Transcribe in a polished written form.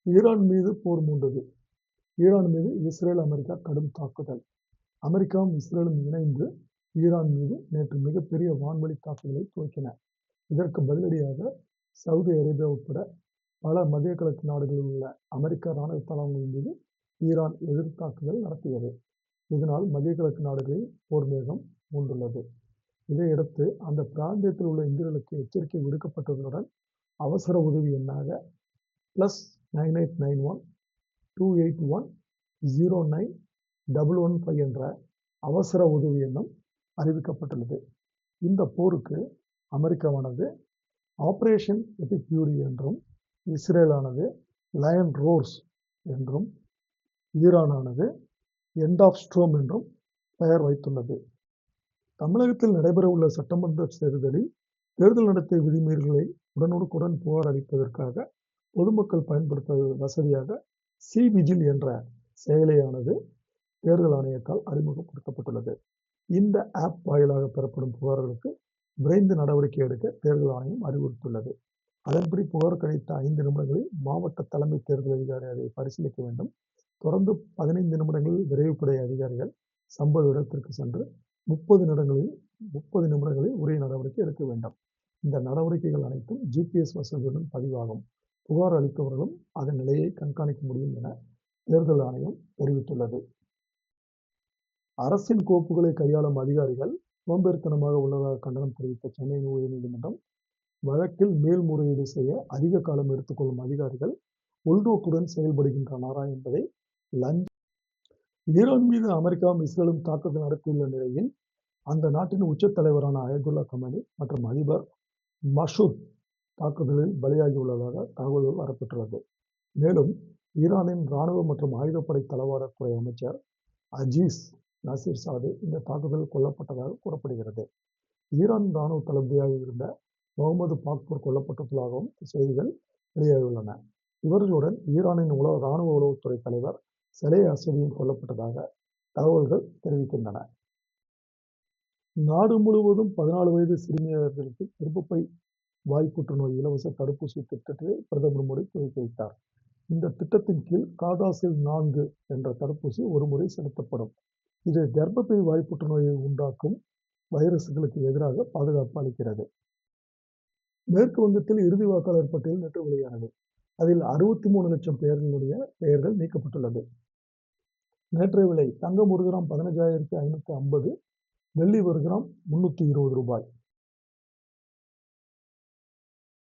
Iran மீது போர் மூண்டது. Iran மீது இஸ்ரேல், அமெரிக்கா கடும் தாக்குதல். அமெரிக்காவும் இஸ்ரேலும் இணைந்து ஈரான் மீது நேற்று மிகப்பெரிய வான்வழி தாக்குதலை துவக்கின. இதற்கு பதிலடியாக சவுதி அரேபியா உட்பட பல மத்திய கிழக்கு நாடுகளில் உள்ள அமெரிக்க இராணுவ தளங்கள் மீது ஈரான் எதிர் தாக்குதல் நடத்தியது. இதனால் மத்திய கிழக்கு நாடுகளில் போர் மேகம் மூண்டுள்ளது. இதையடுத்து அந்த பிராந்தியத்தில் உள்ள இந்தியர்களுக்கு எச்சரிக்கை விடுக்கப்பட்டதுடன் அவசர உதவி எண்ணாக +9891 281 09 115 என்ற அவசர உதவி எண்ணம் அறிவிக்கப்பட்டுள்ளது. இந்த போருக்கு அமெரிக்காவானது ஆபரேஷன் எபிக் ஃபியூரி என்றும், இஸ்ரேலானது லயன் ரோர்ஸ் என்றும், ஈரானானது எண்ட் ஆஃப் ஸ்ட்ரோம் என்றும் பெயர் வைத்துள்ளது. தமிழகத்தில் நடைபெறவுள்ள சட்டமன்ற தேர்தலில் தேர்தல் நடத்தை விதிமீறல்களை உடனுக்குடன் புகார் அளிப்பதற்காக பொதுமக்கள் பயன்படுத்த வசதியாக சி-விஜில் என்ற செயலியானது தேர்தல் ஆணையத்தால் அறிமுகப்படுத்தப்பட்டுள்ளது. இந்த ஆப் வாயிலாக பெறப்படும் புகார்களுக்கு விரைந்து நடவடிக்கை எடுக்க தேர்தல் ஆணையம் அறிவுறுத்தியுள்ளது. அதன்படி புகார் கிடைத்த 5 நிமிடங்களில் மாவட்ட தலைமை தேர்தல் அதிகாரி அதை பரிசீலிக்க வேண்டும். தொடர்ந்து 15 நிமிடங்களில் விரைவுப்படை அதிகாரிகள் சம்பவ இடத்திற்கு சென்று 30 நிமிடங்களில் உரிய நடவடிக்கை எடுக்க வேண்டும். இந்த நடவடிக்கைகள் அனைத்தும் GPS வசதியுடன் பதிவாகும். புகார் அளித்தவர்களும் அதன் நிலையை கண்காணிக்க முடியும் என தேர்தல் ஆணையம் தெரிவித்துள்ளது. அரசின் கோப்புகளை கையாளும் அதிகாரிகள் சோம்பேறித்தனமாக உள்ளதாக கண்டனம் தெரிவித்த சென்னை உயர்நீதிமன்றம், வழக்கில் மேல்முறையீடு செய்ய அதிக காலம் எடுத்துக்கொள்ளும் அதிகாரிகள் உள்நோக்குடன் செயல்படுகின்றனரா என்பதை ஈரான் மீது அமெரிக்காவும் இஸ்ரேலும் தாக்குதல் நடத்தியுள்ள நிலையில் அந்த நாட்டின் உச்ச தலைவரான அயதுல்லா கமேனி மற்றும் அதிபர் மசூத் தாக்குதலில் பலியாகியுள்ளதாக தகவல்கள் வரப்பெற்றுள்ளது. மேலும் ஈரானின் இராணுவ மற்றும் ஆயுதப்படை தளவாடத்துறை அமைச்சர் அஜீஸ் நசீர் சாதி இந்த தாக்குதலில் கொல்லப்பட்டதாக கூறப்படுகிறது. ஈரான் இராணுவ தளபதியாக இருந்த முகமது பாக்பூர் கொல்லப்பட்டுள்ளதாகவும் செய்திகள் வெளியாகியுள்ளன. இவர்களுடன் ஈரானின் இராணுவ உளவுத்துறை தலைவர் சலே அசதியும் கொல்லப்பட்டதாக தகவல்கள் தெரிவிக்கின்றன. நாடு முழுவதும் 14 வயது சிறுமியர்களுக்கு கர்ப்பப்பை வாய் புற்றுநோய் இலவச தடுப்பூசி திட்டத்தை பிரதமர் மோடி துவக்கி வைத்தார். இந்த திட்டத்தின் கீழ் கார்டாசில் 4 என்ற தடுப்பூசி ஒரு முறை செலுத்தப்படும். இது கர்ப்பப்பை வாய் புற்றுநோயை உண்டாக்கும் வைரசுகளுக்கு எதிராக பாதுகாப்பு அளிக்கிறது. மேற்கு வங்கத்தில் இறுதி வாக்காளர் பட்டியல் நேற்று வெளியானது. அதில் 63 லட்சம் பேர்களுடைய பெயர்கள் நீக்கப்பட்டுள்ளது. நேற்றைய விலை: தங்கம் 1 கிராம் 15,550, வெள்ளி 1 கிராம் 320 ரூபாய்.